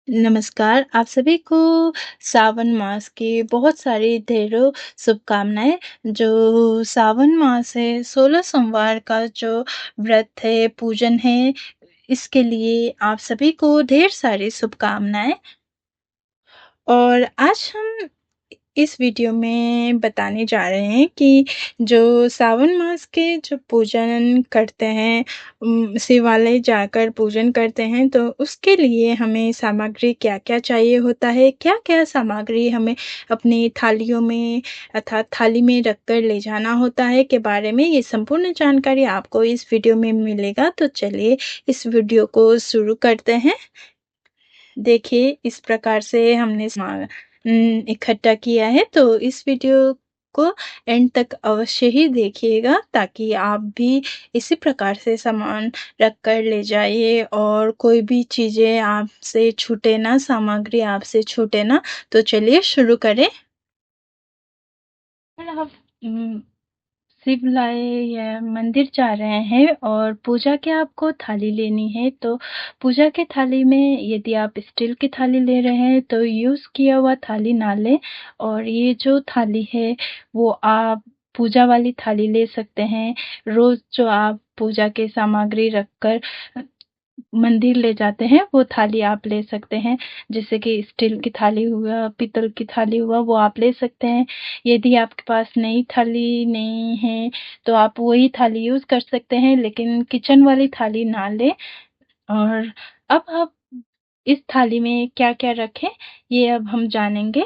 नमस्कार, आप सभी को सावन मास की बहुत सारी ढेरों शुभकामनाएँ। जो सावन मास है, 16 सोमवार का जो व्रत है, पूजन है, इसके लिए आप सभी को ढेर सारी शुभकामनाएँ। और आज हम इस वीडियो में बताने जा रहे हैं कि जो सावन मास के जो पूजन करते हैं, शिवालय जाकर पूजन करते हैं, तो उसके लिए हमें सामग्री क्या-क्या चाहिए होता है, क्या-क्या सामग्री हमें अपनी थालियों में अर्थात थाली में रखकर ले जाना होता है के बारे में ये संपूर्ण जानकारी आपको इस वीडियो में मिलेगा। तो चलिए इस वीडियो को शुरू करते हैं। देखिए, इस प्रकार से हमने इकट्ठा किया है, तो इस वीडियो को एंड तक अवश्य ही देखिएगा ताकि आप भी इसी प्रकार से सामान रख कर ले जाइए और कोई भी चीज़ें आपसे छूटे ना, सामग्री आपसे छूटे ना। तो चलिए शुरू करें। अगर आप शिवालय या मंदिर जा रहे हैं और पूजा की आपको थाली लेनी है, तो पूजा की थाली में यदि आप स्टील की थाली ले रहे हैं, तो यूज़ किया हुआ थाली ना लें और ये जो थाली है, वो आप पूजा वाली थाली ले सकते हैं। रोज़ जो आप पूजा की सामग्री रखकर मंदिर ले जाते हैं, वो थाली आप ले सकते हैं। जैसे कि स्टील की थाली हुआ, पीतल की थाली हुआ, वो आप ले सकते हैं। यदि आपके पास नई थाली नहीं है, तो आप वही थाली यूज़ कर सकते हैं, लेकिन किचन वाली थाली ना लें। और अब आप इस थाली में क्या-क्या रखें, ये अब हम जानेंगे।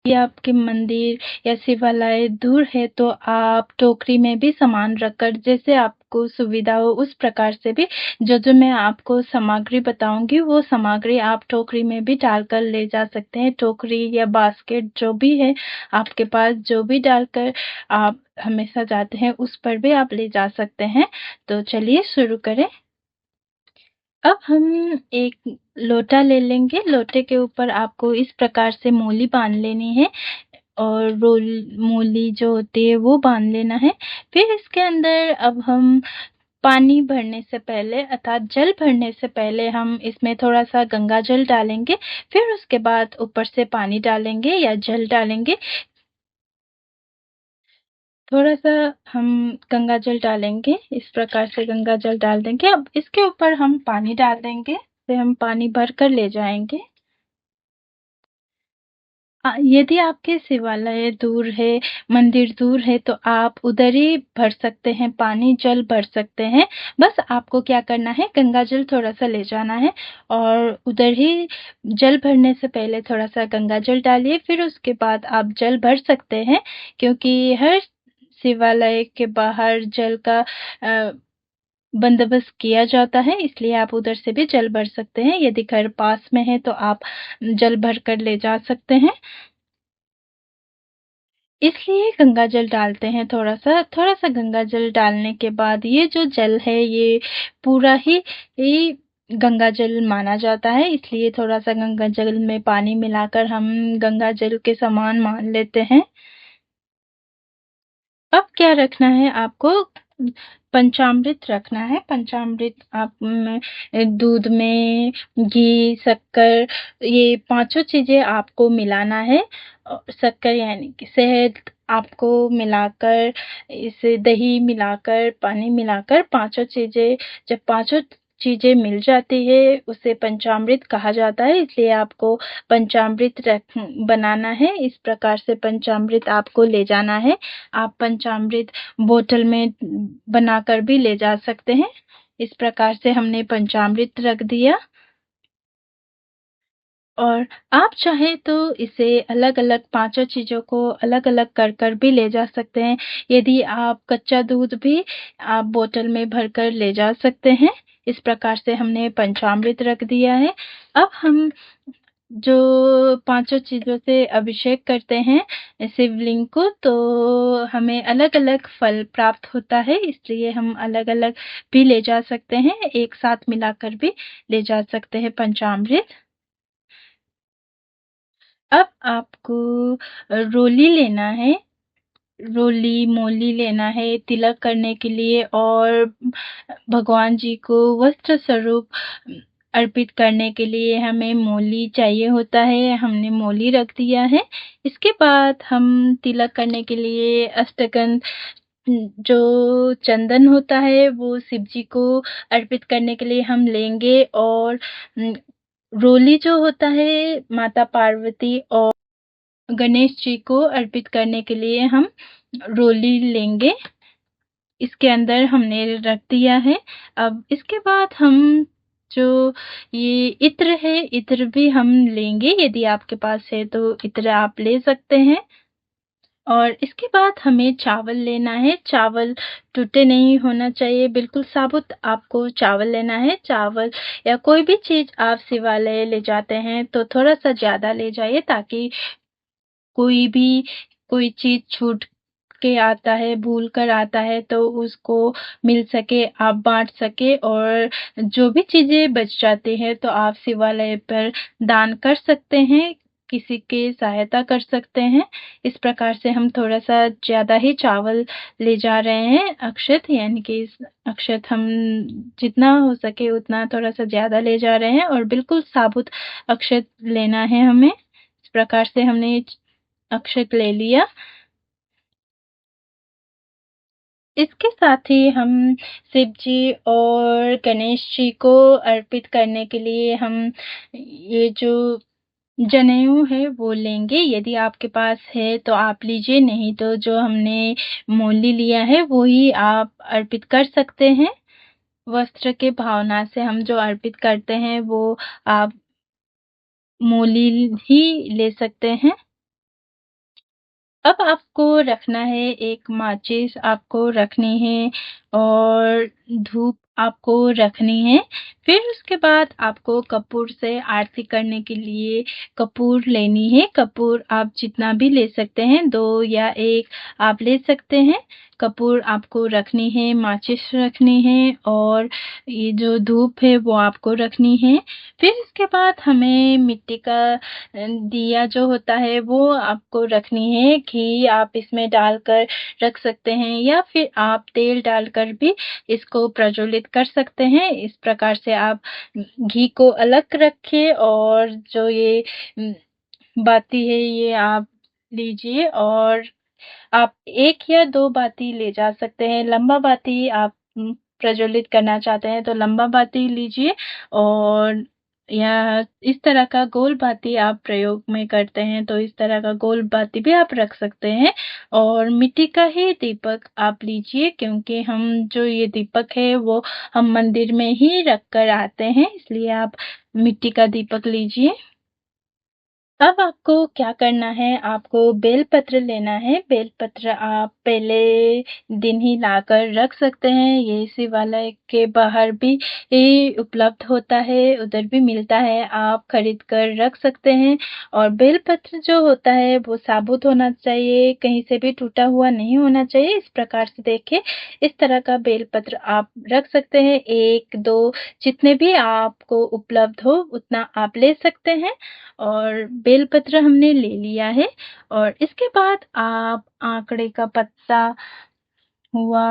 ये आपके मंदिर या शिवालय दूर है, तो आप टोकरी में भी सामान रखकर जैसे आपको सुविधा हो उस प्रकार से भी जो मैं आपको सामग्री बताऊँगी, वो सामग्री आप टोकरी में भी डालकर ले जा सकते हैं। टोकरी या बास्केट जो भी है आपके पास, जो भी डालकर आप हमेशा जाते हैं, उस पर भी आप ले जा सकते हैं। तो चलिए शुरू करें। अब हम एक लोटा ले लेंगे, लोटे के ऊपर आपको इस प्रकार से मूली बाँध लेनी है और रोल मूली जो होती है वो बाँध लेना है। फिर इसके अंदर अब हम पानी भरने से पहले अर्थात जल भरने से पहले हम इसमें थोड़ा-सा गंगा जल डालेंगे, फिर उसके बाद ऊपर से पानी डालेंगे या जल डालेंगे। थोड़ा-सा हम गंगा जल डालेंगे, इस प्रकार से गंगा जल डाल देंगे। अब इसके ऊपर हम पानी डाल देंगे, फिर हम पानी भर कर ले जाएँगे। यदि आपके शिवालय दूर है, मंदिर दूर है, तो आप उधर ही भर सकते हैं पानी, जल भर सकते हैं। बस आपको क्या करना है, गंगा जल थोड़ा-सा ले जाना है और उधर ही जल भरने से पहले थोड़ा-सा गंगा जल डालिए, फिर उसके बाद आप जल भर सकते हैं क्योंकि हर शिवालय के बाहर जल का अ, बंदोबस्त किया जाता है, इसलिए आप उधर से भी जल भर सकते हैं। यदि घर पास में है, तो आप जल भर कर ले जा सकते हैं। इसलिए गंगा जल डालते हैं थोड़ा-सा गंगा जल डालने के बाद ये जो जल है ये पूरा ही गंगा जल माना जाता है, इसलिए थोड़ा-सा गंगा जल में पानी मिलाकर हम गंगा जल के समान मान लेते हैं। अब क्या रखना है आपको पंचामृत रखना है। पंचामृत आप दूध में घी, शक्कर ये पाँचों चीज़ें आपको मिलाना है। शक्कर यानी कि शहद आपको मिलाकर इसे दही मिलाकर, पानी मिलाकर पाँचों चीज़ें जब पाँचों चीज़ें मिल जाती है, उसे पंचामृत कहा जाता है। इसलिए आपको पंचामृत बनाना है। इस प्रकार से पंचामृत आपको ले जाना है। आप पंचामृत बोतल में बनाकर भी ले जा सकते हैं। इस प्रकार से हमने पंचामृत रख दिया और आप चाहें तो इसे अलग-अलग पाँचों चीज़ों को अलग-अलग कर भी ले जा सकते हैं। यदि आप कच्चा दूध भी आप बोतल में भरकर ले जा सकते हैं। इस प्रकार से हमने पंचामृत रख दिया है। अब हम जो पाँचों चीज़ों से अभिषेक करते हैं शिवलिंग को, तो हमें अलग-अलग फल प्राप्त होता है, इसलिए हम अलग-अलग भी ले जा सकते हैं, एक साथ मिलाकर भी ले जा सकते हैं पंचामृत। अब आपको रोली लेना है, रोली, मोली लेना है तिलक करने के लिए और भगवान जी को वस्त्र स्वरूप अर्पित करने के लिए हमें मोली चाहिए होता है, हमने मोली रख दिया है। इसके बाद हम तिलक करने के लिए अष्टगंध जो चंदन होता है वो शिव जी को अर्पित करने के लिए हम लेंगे और रोली जो होता है माता पार्वती और गणेश जी को अर्पित करने के लिए हम रोली लेंगे। इसके अंदर हमने रख दिया है। अब इसके बाद हम जो ये इत्र है, इत्र भी हम लेंगे, यदि आपके पास है तो इत्र आप ले सकते हैं। और इसके बाद हमें चावल लेना है, चावल टूटे नहीं होना चाहिए, बिल्कुल साबुत आपको चावल लेना है। चावल या कोई भी चीज़ आप शिवालय ले जाते हैं तो थोड़ा-सा ज़्यादा ले जाइए ताकि कोई चीज़ छूट के आता है, भूल कर आता है तो उसको मिल सके, आप बाँट सकें और जो भी चीज़ें बच जाती हैं तो आप शिवालय पर दान कर सकते हैं, किसी की सहायता कर सकते हैं। इस प्रकार से हम थोड़ा-सा ज़्यादा ही चावल ले जा रहे हैं, अक्षत यानी कि इस अक्षत हम जितना हो सके उतना थोड़ा-सा ज़्यादा ले जा रहे हैं और बिल्कुल साबुत अक्षत लेना है हमें। इस प्रकार से हमने अक्षत ले लिया। इसके साथ ही हम शिव जी और गणेश जी को अर्पित करने के लिए हम ये जो जनेऊ है वो लेंगे। यदि आपके पास है तो आप लीजिए, नहीं तो जो हमने मोली लिया है वो ही आप अर्पित कर सकते हैं। वस्त्र के भावना से हम जो अर्पित करते हैं वो आप मोली ही ले सकते हैं। अब आपको रखना है एक माचिस आपको रखनी है और धूप आपको रखनी है। फिर उसके बाद आपको कपूर से आरती करने के लिए कपूर लेनी है। कपूर आप जितना भी ले सकते हैं, 2 या 1 आप ले सकते हैं। कपूर आपको रखनी है, माचिस रखनी है और ये जो धूप है वो आपको रखनी है। फिर इसके बाद हमें मिट्टी का दिया जो होता है वो आपको रखनी है। घी आप इसमें डालकर रख सकते हैं या फिर आप तेल डालकर भी इसको प्रज्वलित कर सकते हैं। इस प्रकार से आप घी को अलग रखिए और जो ये बाती है ये आप लीजिए और आप 1 या 2 बाती ले जा सकते हैं। लंबा बाती आप प्रज्वलित करना चाहते हैं तो लंबा बाती लीजिए और या इस तरह का गोल बाती आप प्रयोग में करते हैं तो इस तरह का गोल बाती भी आप रख सकते हैं और मिट्टी का ही दीपक आप लीजिए, क्योंकि हम जो ये दीपक है वो हम मंदिर में ही रख कर आते हैं, इसलिए आप मिट्टी का दीपक लीजिए। अब आपको क्या करना है, आपको बेलपत्र लेना है। बेलपत्र आप पहले दिन ही लाकर रख सकते हैं। ये शिवालय के बाहर भी उपलब्ध होता है, उधर भी मिलता है, आप खरीद कर रख सकते हैं। और बेलपत्र जो होता है वो साबुत होना चाहिए, कहीं से भी टूटा हुआ नहीं होना चाहिए। इस प्रकार से देखिए, इस तरह का बेलपत्र आप रख सकते हैं। 1-2 जितने भी आपको उपलब्ध हो उतना आप ले सकते हैं। और बेलपत्र हमने ले लिया है और इसके बाद आप आंकड़े का पत्ता हुआ,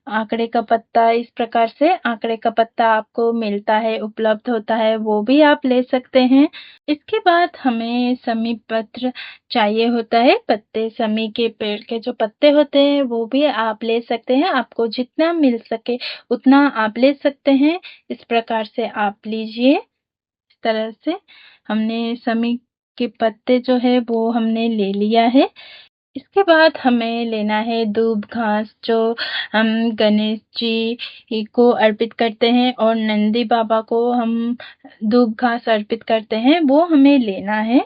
आंकड़े का पत्ता इस प्रकार से आंकड़े का पत्ता आपको मिलता है, उपलब्ध होता है, वो भी आप ले सकते हैं। इसके बाद हमें समी पत्र चाहिए होता है, पत्ते समी के पेड़ के जो पत्ते होते हैं वो भी आप ले सकते हैं। आपको जितना मिल सके उतना आप ले सकते हैं। इस प्रकार से आप लीजिए। इस तरह से हमने समी के पत्ते जो है वो हमने ले लिया है। इसके बाद हमें लेना है दूब घास जो हम गणेश जी को अर्पित करते हैं और नंदी बाबा को हम दूब घास अर्पित करते हैं, वो हमें लेना है।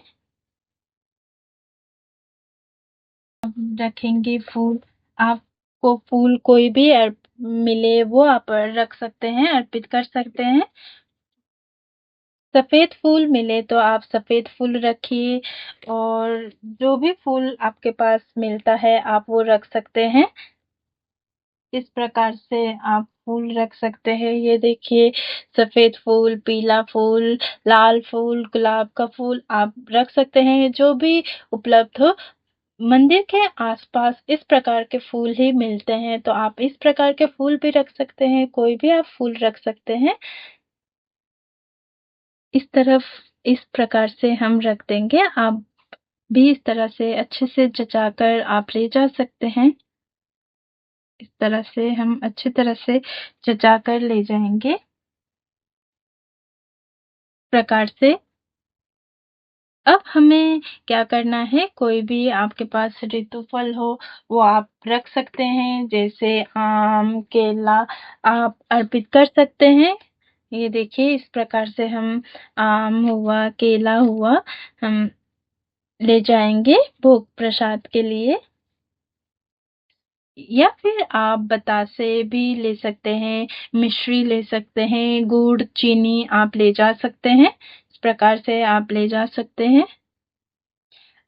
रखेंगे फूल, आपको फूल कोई भी मिले वो आप रख सकते हैं, अर्पित कर सकते हैं। सफ़ेद फूल मिले तो आप सफ़ेद फूल रखिए और जो भी फूल आपके पास मिलता है आप वो रख सकते हैं। इस प्रकार से आप फूल रख सकते हैं। ये देखिए, सफ़ेद फूल, पीला फूल, लाल फूल, गुलाब का फूल आप रख सकते हैं, जो भी उपलब्ध हो। मंदिर के आस-पास इस प्रकार के फूल ही मिलते हैं, तो आप इस प्रकार के फूल भी रख सकते हैं, कोई भी आप फूल रख सकते हैं। इस तरफ इस प्रकार से हम रख देंगे। आप भी इस तरह से अच्छे से जचाकर आप ले जा सकते हैं। इस तरह से हम अच्छी तरह से जचाकर ले जाएँगे। प्रकार से अब हमें क्या करना है, कोई भी आपके पास ऋतु फल हो, वो आप रख सकते हैं, जैसे आम, केला आप अर्पित कर सकते हैं। ये देखिए इस प्रकार से हम आम हुआ, केला हुआ, हम ले जाएँगे भोग प्रसाद के लिए। या फिर आप बतासे भी ले सकते हैं, मिश्री ले सकते हैं, गुड़, चीनी आप ले जा सकते हैं। इस प्रकार से आप ले जा सकते हैं।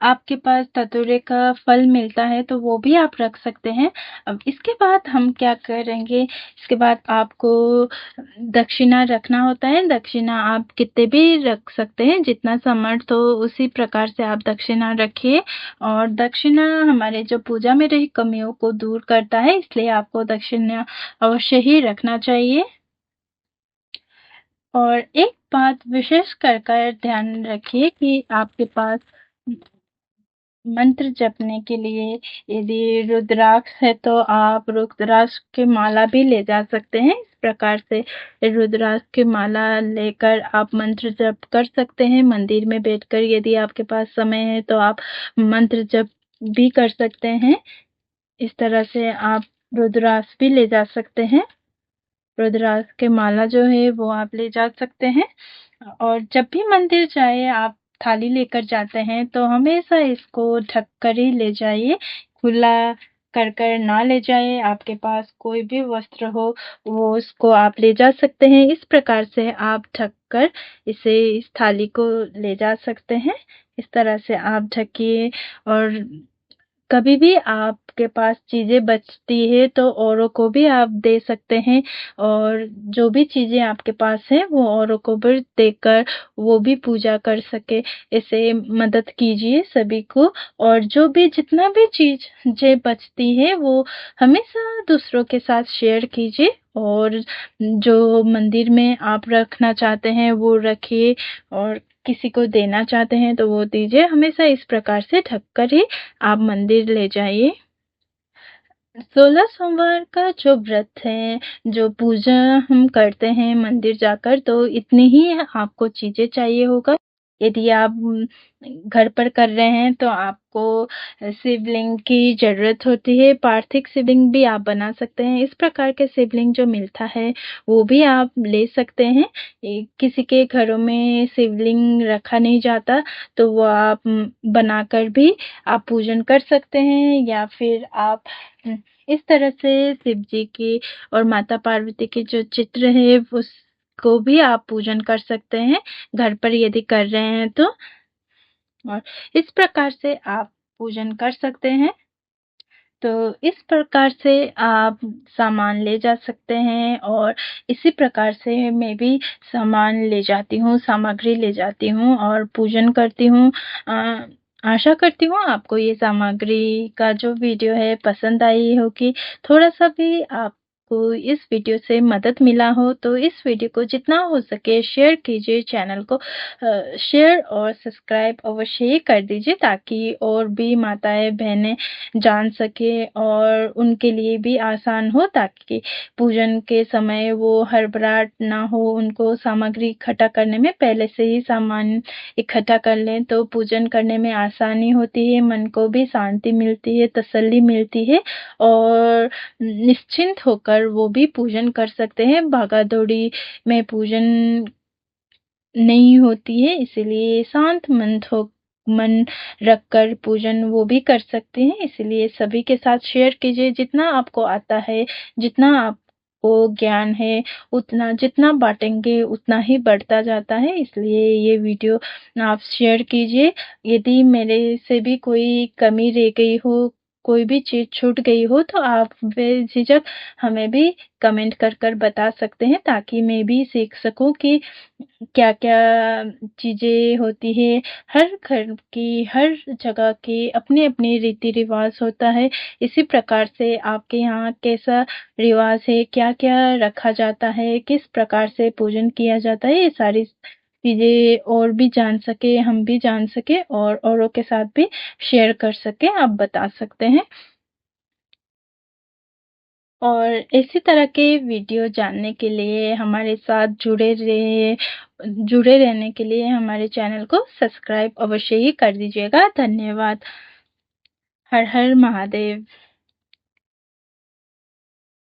आपके पास धतूरे का फल मिलता है तो वो भी आप रख सकते हैं। अब इसके बाद हम क्या करेंगे, इसके बाद आपको दक्षिणा रखना होता है। दक्षिणा आप कितने भी रख सकते हैं, जितना समर्थ हो उसी प्रकार से आप दक्षिणा रखिए। और दक्षिणा हमारे जो पूजा में रही कमियों को दूर करता है, इसलिए आपको दक्षिणा अवश्य ही रखना चाहिए। और एक बात विशेष कर ध्यान रखिए कि आपके पास मंत्र जपने के लिए यदि रुद्राक्ष है तो आप रुद्राक्ष की माला भी ले जा सकते हैं। इस प्रकार से रुद्राक्ष की माला लेकर आप मंत्र जप कर सकते हैं। मंदिर में बैठकर यदि आपके पास समय है तो आप मंत्र जप भी कर सकते हैं। इस तरह से आप रुद्राक्ष भी ले जा सकते हैं। रुद्राक्ष की माला जो है वो आप ले जा सकते हैं। और जब भी मंदिर जाए आप थाली लेकर जाते हैं तो हमेशा इसको ढक कर ही ले जाइए, खुला कर ना ले जाइए। आपके पास कोई भी वस्त्र हो वो उसको आप ले जा सकते हैं। इस प्रकार से आप ढक कर इस थाली को ले जा सकते हैं। इस तरह से आप ढकिए। और कभी भी आपके पास चीज़ें बचती है तो औरों को भी आप दे सकते हैं। और जो भी चीज़ें आपके पास हैं वो औरों को भी देकर वो भी पूजा कर सके, ऐसे मदद कीजिए सभी को। और जो भी जितना भी चीज़ें बचती है वो हमेशा दूसरों के साथ शेयर कीजिए। और जो मंदिर में आप रखना चाहते हैं वो रखिए, और किसी को देना चाहते हैं तो वो दीजिए। हमेशा इस प्रकार से ढक कर ही आप मंदिर ले जाइए। 16 सोमवार का जो व्रत है, जो पूजा हम करते हैं मंदिर जाकर, तो इतनी ही आपको चीज़ें चाहिए होगा। यदि आप घर पर कर रहे हैं तो आपको शिवलिंग की ज़रूरत होती है। पार्थिव शिवलिंग भी आप बना सकते हैं। इस प्रकार के शिवलिंग जो मिलता है वो भी आप ले सकते हैं। किसी के घरों में शिवलिंग रखा नहीं जाता तो वो आप बनाकर भी आप पूजन कर सकते हैं। या फिर आप इस तरह से शिव जी की और माता पार्वती के जो चित्र है उसको भी आप पूजन कर सकते हैं, घर पर यदि कर रहे हैं तो। और इस प्रकार से आप पूजन कर सकते हैं। तो इस प्रकार से आप सामान ले जा सकते हैं। और इसी प्रकार से मैं भी सामान ले जाती हूँ, सामग्री ले जाती हूँ और पूजन करती हूँ। आशा करती हूँ आपको ये सामग्री का जो वीडियो है पसंद आई होगी। थोड़ा-सा भी आपको इस वीडियो से मदद मिला हो तो इस वीडियो को जितना हो सके शेयर कीजिए। चैनल को शेयर और सब्सक्राइब अवश्य ही कर दीजिए, ताकि और भी माताएँ-बहनें जान सके और उनके लिए भी आसान हो, ताकि पूजन के समय वो हड़बड़ाहट ना हो। उनको सामग्री इकट्ठा करने में पहले से ही सामान इकट्ठा कर लें तो पूजन करने में आसानी होती है, मन को भी शांति मिलती है, तसल्ली मिलती है। और निश्चिंत होकर वो भी पूजन कर सकते हैं। भागा-दौड़ी में पूजन नहीं होती है, इसीलिए शांत मन रखकर पूजन वो भी कर सकते हैं। इसलिए सभी के साथ शेयर कीजिए, जितना आपको आता है, जितना आपको ज्ञान है, उतना जितना बाँटेंगे उतना ही बढ़ता जाता है। इसलिए ये वीडियो आप शेयर कीजिए। यदि मेरे से भी कोई कमी रह गई हो, कोई भी चीज़ छूट गई हो तो आप बेझिझक हमें भी कमेंट कर बता सकते हैं, ताकि मैं भी सीख सकूँ कि क्या-क्या चीज़ें होती हैं। हर घर की, हर जगह की अपनी-अपनी रीति-रिवाज़ होता है। इसी प्रकार से आपके यहाँ कैसा रिवाज़ है, क्या-क्या रखा जाता है, किस प्रकार से पूजन किया जाता है, ये सारी चीज़ें और भी जान सकें, हम भी जान सकें और औरों के साथ भी शेयर कर सकें, आप बता सकते हैं। और इसी तरह के वीडियो जानने के लिए हमारे साथ जुड़े रहने के लिए हमारे चैनल को सब्सक्राइब अवश्य ही कर दीजिएगा। धन्यवाद। हर हर महादेव।